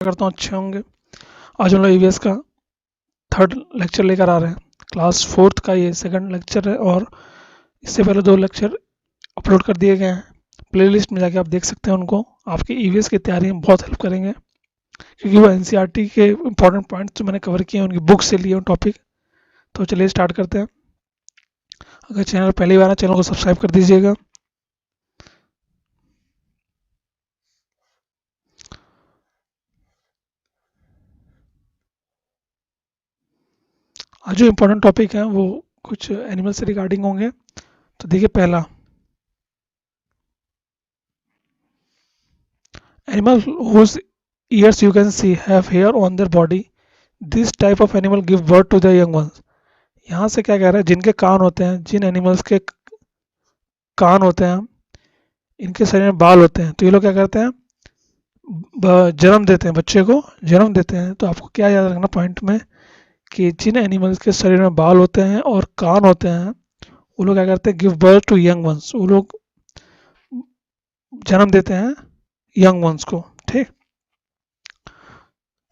करता हूँ अच्छे होंगे। आज हम लोग ईवीएस का थर्ड लेक्चर लेकर आ रहे हैं। क्लास फोर्थ का ये सेकंड लेक्चर है और इससे पहले 2 लेक्चर अपलोड कर दिए गए हैं। प्लेलिस्ट में जाके आप देख सकते हैं उनको। आपकी ईवीएस की तैयारी में बहुत हेल्प करेंगे क्योंकि वो एनसीईआरटी के इंपॉर्टेंट पॉइंट्स जो मैंने कवर किए हैं उनकी बुक से लिए टॉपिक। तो चलिए स्टार्ट करते हैं। अगर चैनल पहली बार है चैनल को सब्सक्राइब कर दीजिएगा। आज जो इम्पोर्टेंट टॉपिक हैं वो कुछ एनिमल से रिगार्डिंग होंगे। तो देखिए पहला, animal whose ears you can see have hair on their body. This type of animal give birth to the young ones. यहाँ से क्या कह रहा है, जिनके कान होते हैं, जिन एनिमल्स के कान होते हैं, इनके शरीर में बाल होते हैं, तो ये लोग क्या करते हैं, जन्म देते हैं, बच्चे को जन्म देते हैं। तो आपको क्या याद रखना पॉइंट में कि जिन एनिमल्स के शरीर में बाल होते हैं और कान होते हैं वो लोग क्या करते हैं, give birth to young ones, वो लोग जन्म देते हैं यंग वंस को। ठीक,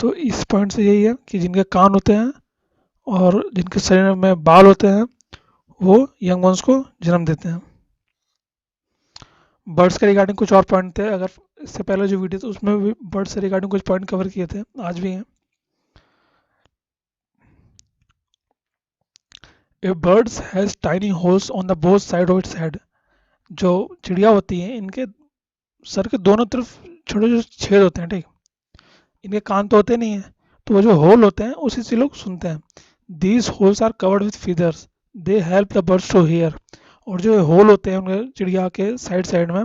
तो इस पॉइंट से यही है कि जिनके कान होते हैं और जिनके शरीर में बाल होते हैं वो यंग वंस को जन्म देते हैं। बर्ड्स के रिगार्डिंग कुछ और पॉइंट थे, अगर इससे पहले जो वीडियो था उसमें भी बर्ड्स से रिगार्डिंग कुछ पॉइंट कवर किए थे, आज भी हैं। A birds has tiny holes on the both side of its head. जो चिड़िया होती हैं इनके सर के दोनों तरफ छोटे छोटे छेद होते हैं। ठीक, इनके कान तो होते नहीं है, तो वो जो होल होते हैं उसी से लोग सुनते हैं। These holes are covered with feathers, they help the birds to hear. और जो होल होते हैं उनके चिड़िया के साइड साइड में,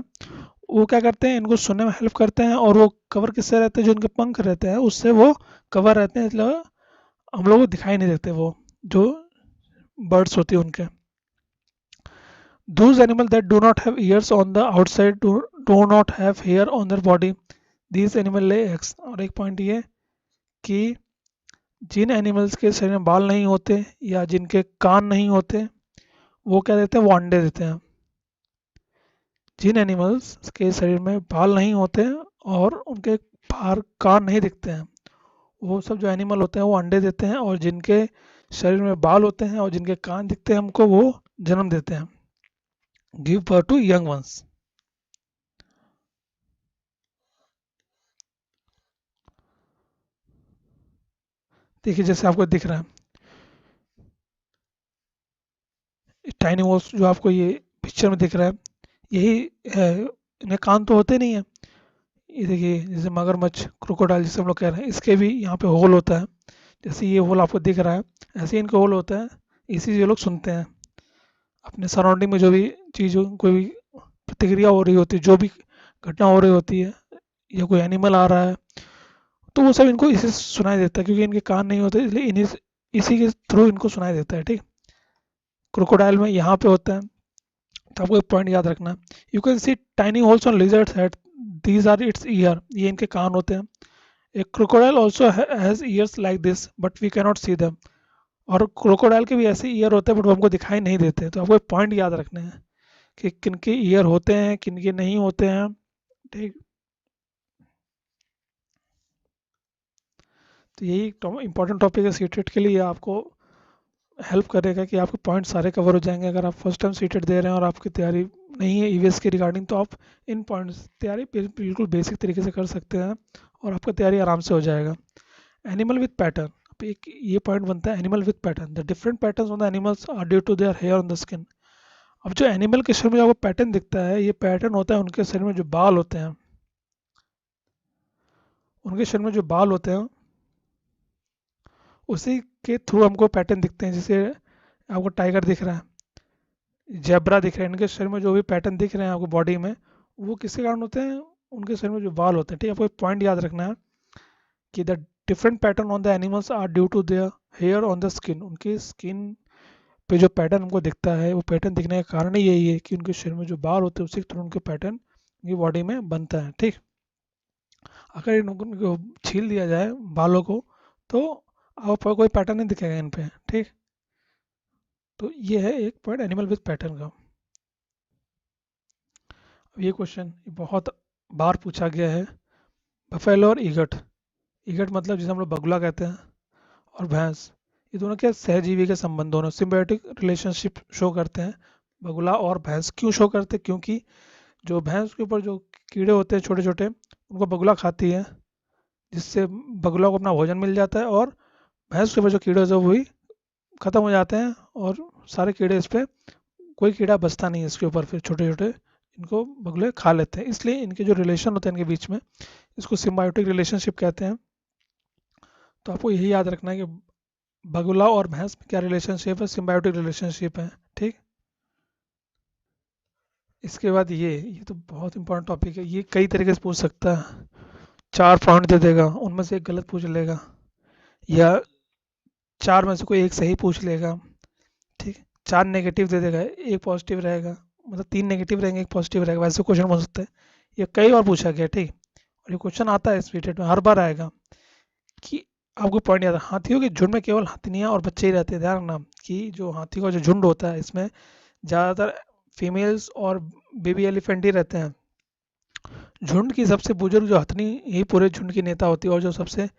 वो क्या करते हैं, इनको सुनने में हेल्प करते हैं। और वो कवर किससे रहते हैं, जो उनके पंख रहते हैं उससे वो कवर रहते हैं, इसलिए हम लोग को दिखाई नहीं देते वो जो बर्ड्स होती है उनके। Those animals that do not have ears on the outside do not have hair on their body. These animal lay eggs. और एक पॉइंट ये कि जिन एनिमल्स के शरीर में बाल नहीं होते या जिनके कान नहीं होते वो क्या देते हैं, वो अंडे देते हैं। जिन एनिमल्स के शरीर में बाल नहीं होते और उनके बाहर कान नहीं दिखते हैं, वो सब जो एनिमल होते हैं वो अंडे देते हैं। और जिनके शरीर में बाल होते हैं और जिनके कान दिखते हैं हमको, वो जन्म देते हैं, give birth to young ones. देखिए जैसे आपको दिख रहा है टाइनी वॉल्स, जो आपको ये पिक्चर में दिख रहा है यही है। इनके कान तो होते नहीं है। ये देखिए जैसे मगरमच्छ, क्रोकोडाइल जिसे हम लोग कह रहे हैं, इसके भी यहाँ पे होल होता है। जैसे ये होल आपको दिख रहा है, ऐसे ही इनके होल होता है। इसी से ये लोग सुनते हैं। अपने सराउंडिंग में जो भी चीज़, कोई भी प्रतिक्रिया हो रही होती है, जो भी घटना हो रही होती है या कोई एनिमल आ रहा है, तो वो सब इनको इसी से सुनाई देता है, क्योंकि इनके कान नहीं होते, इसलिए इन्हीं इसी के थ्रू इनको सुनाई देता है। ठीक, क्रोकोडाइल में यहाँ पे होता है। तो आपको एक पॉइंट याद रखना है, you can see tiny holes on lizards head, these are its ear, ये इनके कान होते हैं। एक crocodile also has ears like this but we cannot see them. और क्रोकोडाइल के भी ऐसे ईयर होते हैं बट वो हमको दिखाई नहीं देते। तो आपको एक पॉइंट याद रखने हैं कि किनके ईयर होते हैं, किनके नहीं होते हैं। ठीक, तो यही इंपॉर्टेंट टॉपिक है सीटेट के लिए। आपको हेल्प करेगा कि आपके पॉइंट सारे कवर हो जाएंगे। अगर आप फर्स्ट टाइम सीटेट दे रहे हैं और आपकी तैयारी नहीं है ईवीएस की रिगार्डिंग, तो आप इन पॉइंट्स तैयारी बिल्कुल बेसिक तरीके से कर सकते हैं और आपका तैयारी आराम से हो जाएगा। एनिमल विथ पैटर्न, अब एक ये पॉइंट बनता है, animal with pattern, the different patterns on the animals are due to their hair on the skin. अब जो एनिमल के शरीर में आपको पैटर्न दिखता है, ये पैटर्न होता है उनके शरीर में जो बाल होते हैं। उनके शरीर में जो बाल होते हैं उसी के थ्रू हमको पैटर्न दिखते हैं। जैसे आपको टाइगर दिख रहा है, जेब्रा दिख रहा है, इनके शरीर में जो भी पैटर्न दिख रहे हैं आपको बॉडी में, वो किसके कारण होते हैं, उनके शरीर में जो बाल होते हैं। ठीक है, आपको एक पॉइंट याद रखना है कि the different pattern on the animals are due to their hair on the skin. उनकी स्किन पे जो पैटर्न हमको दिखता है, वो पैटर्न दिखने का कारण ही यही है कि उनके शरीर में जो बाल होते हैं उसी के थ्रू उनके पैटर्न उनकी बॉडी में बनता है। ठीक, अगर इनको छील दिया जाए बालों को तो आपको कोई पैटर्न नहीं दिखेगा इन पे। ठीक, तो ये है एक पॉइंट एनिमल विथ पैटर्न का। अब ये क्वेश्चन बहुत बार पूछा गया है, बफेलो और ईगट, ईगट मतलब जिसे हम लोग बगुला कहते हैं, और भैंस, ये दोनों क्या सहजीवी के संबंध, दोनों सिम्बायोटिक रिलेशनशिप शो करते हैं। बगुला और भैंस क्यों शो करते हैं? क्योंकि जो भैंस के ऊपर जो कीड़े होते हैं छोटे छोटे, उनको बगुला खाती है, जिससे बगुला को अपना भोजन मिल जाता है, और भैंस के ऊपर जो कीड़े होते हैं वो भी खत्म हो जाते हैं, और सारे कीड़े इस पे, कोई कीड़ा बचता नहीं है इसके ऊपर, फिर छोटे छोटे इनको बगुले खा लेते हैं। इसलिए इनके जो रिलेशन होते हैं इनके बीच में, इसको सिम्बायोटिक रिलेशनशिप कहते हैं। तो आपको यही याद रखना है कि बगुला और भैंस में क्या रिलेशनशिप है, सिम्बायोटिक रिलेशनशिप है। ठीक। इसके बाद ये तो बहुत इंपॉर्टेंट टॉपिक है, ये कई तरीके से पूछ सकता है। 4 पॉइंट दे देगा, उनमें से एक गलत पूछ लेगा, या 4 में से कोई एक सही पूछ लेगा। ठीक। 4 नेगेटिव दे देगा, एक पॉजिटिव रहेगा, मतलब 3 नेगेटिव रहेंगे, एक पॉजिटिव रहेगा, वैसे क्वेश्चन हो सकते हैं। ये कई बार पूछा गया। ठीक। और ये क्वेश्चन आता है स्पीटेड में, हर बार आएगा कि आपको पॉइंट याद है, हाथियों के झुंड में केवल हाथिनियाँ और बच्चे ही रहते हैं। ध्यान रखना कि जो हाथी का जो झुंड होता है, इसमें ज़्यादातर फीमेल्स और बेबी एलिफेंट ही रहते हैं। झुंड की सबसे बुजुर्ग जो हथनी ही पूरे झुंड की नेता होती है, और जो सबसे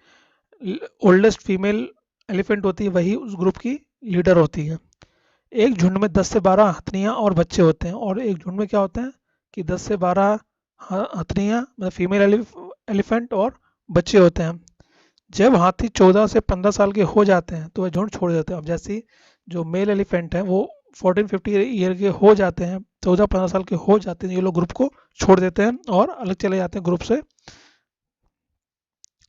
ओल्डेस्ट फीमेल एलिफेंट होती है वही उस ग्रुप की लीडर होती है। एक झुंड में 10 से 12 हथनियाँ और बच्चे होते हैं, और एक झुंड में क्या होता है कि 10 से 12 हथनियाँ मतलब फीमेल एलिफेंट और बच्चे होते हैं। जब हाथी 14 से 15 साल के हो जाते हैं तो वह झुंड छोड़ देते हैं। अब जैसे ही जो मेल एलिफेंट है वो 14-15 ईयर के हो जाते हैं, 14-15 साल के हो जाते हैं, ये लोग ग्रुप को छोड़ देते हैं और अलग चले जाते हैं ग्रुप से।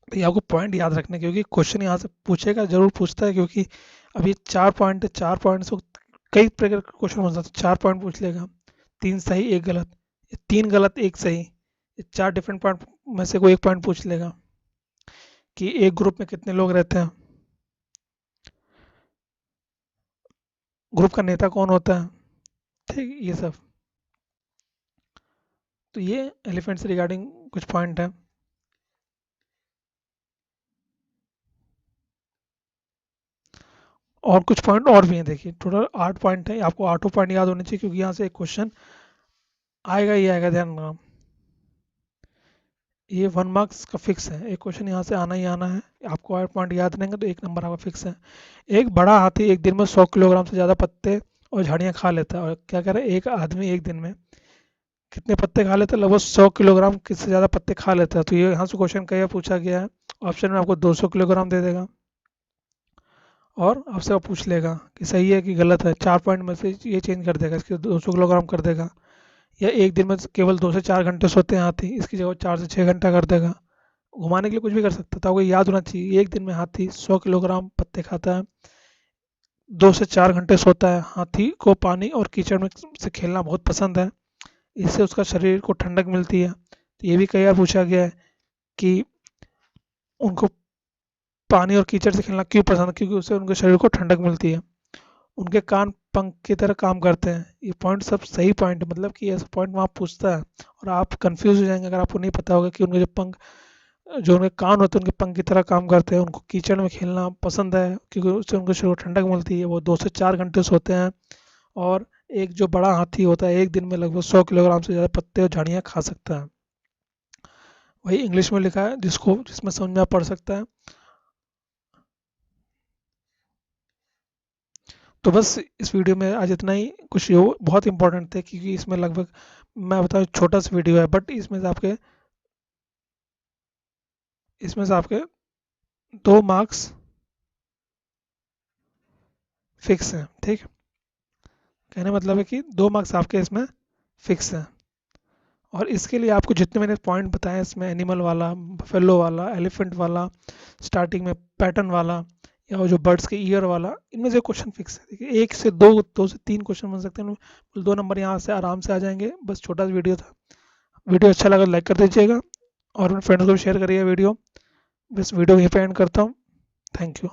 तो ये आपको पॉइंट याद रखने, क्योंकि क्वेश्चन यहाँ से पूछेगा, जरूर पूछता है, क्योंकि अब ये 4 पॉइंट है, 4 पॉइंट से कई प्रकार के क्वेश्चन हो सकते हैं। 4 पॉइंट पूछ लेगा, 3 सही 1 गलत, 3 गलत 1 सही, 4 डिफरेंट पॉइंट में से कोई एक पॉइंट पूछ लेगा कि एक ग्रुप में कितने लोग रहते हैं, ग्रुप का नेता कौन होता है। ठीक, ये सब। तो ये एलिफेंट से रिगार्डिंग कुछ पॉइंट है। और कुछ पॉइंट और भी हैं, देखिए टोटल 8 पॉइंट है, आपको 8 पॉइंट याद होने चाहिए, क्योंकि यहाँ से एक क्वेश्चन आएगा ही आएगा। ध्यान रखना, ये 1 मार्क्स का फिक्स है, एक क्वेश्चन यहाँ से आना ही आना है। आपको 8 पॉइंट याद रहेंगे तो 1 नंबर आपका फिक्स है। एक बड़ा हाथी एक दिन में 100 किलोग्राम से ज़्यादा पत्ते और झाड़ियाँ खा लेता है, और क्या कह रहे हैं, एक आदमी एक दिन में कितने पत्ते खा लेते हैं? लगभग 100 किलोग्राम से ज़्यादा पत्ते खा लेता है। तो ये यहाँ से क्वेश्चन कई बार पूछा गया है। ऑप्शन में आपको 200 किलोग्राम दे देगा, और आपसे वो पूछ लेगा कि सही है कि गलत है। 4 पॉइंट में से ये चेंज कर देगा, इसके 200 किलोग्राम कर देगा। या एक दिन में केवल 2 से 4 घंटे सोते हैं हाथी, इसकी जगह 4 से 6 घंटा कर देगा। घुमाने के लिए कुछ भी कर सकता है। तो आपको याद होना चाहिए, एक दिन में हाथी 100 किलोग्राम पत्ते खाता है, 2 से 4 घंटे सोता है। हाथी को पानी और कीचड़ में से खेलना बहुत पसंद है, इससे उसका शरीर को ठंडक मिलती है। तो ये भी कई बार पूछा गया है कि उनको पानी और कीचड़ से खेलना क्यों पसंद है, क्योंकि उससे उनके शरीर को ठंडक मिलती है। उनके कान पंख की तरह काम करते हैं। ये पॉइंट सब सही पॉइंट है, मतलब कि ऐसा पॉइंट वहाँ पूछता है और आप कंफ्यूज हो जाएंगे अगर आपको नहीं पता होगा कि उनके जो पंख, जो उनके कान होते हैं उनके पंख की तरह काम करते हैं। उनको कीचड़ में खेलना पसंद है क्योंकि उससे उनके शरीर को ठंडक मिलती है। वो 2 से 4 घंटे सोते हैं, और एक जो बड़ा हाथी होता है एक दिन में लगभग 100 किलोग्राम से ज़्यादा पत्ते और झाड़ियाँ खा सकता है। वही इंग्लिश में लिखा है, जिसमें समझ में पड़ सकता है। तो बस इस वीडियो में आज इतना ही। कुछ ये बहुत इंपॉर्टेंट थे, क्योंकि इसमें लगभग, मैं बताऊँ, छोटा सा वीडियो है, बट इसमें से आपके 2 मार्क्स फिक्स हैं। ठीक। कहने का मतलब है कि 2 मार्क्स आपके इसमें फिक्स हैं। और इसके लिए आपको जितने मैंने पॉइंट बताए, इसमें एनिमल वाला, बफेलो वाला, एलिफेंट वाला, स्टार्टिंग में पैटर्न वाला, या वो जो बर्ड्स के ईयर वाला, इनमें से क्वेश्चन फिक्स है। देखिए 1 से 2, 2 से 3 क्वेश्चन बन सकते हैं, 2 नंबर यहाँ से आराम से आ जाएंगे। बस छोटा सा वीडियो था। वीडियो अच्छा लगा लाइक कर दीजिएगा, और अपने फ्रेंड्स को भी शेयर करिए वीडियो। बस वीडियो यहीं पे एंड करता हूँ। Thank you.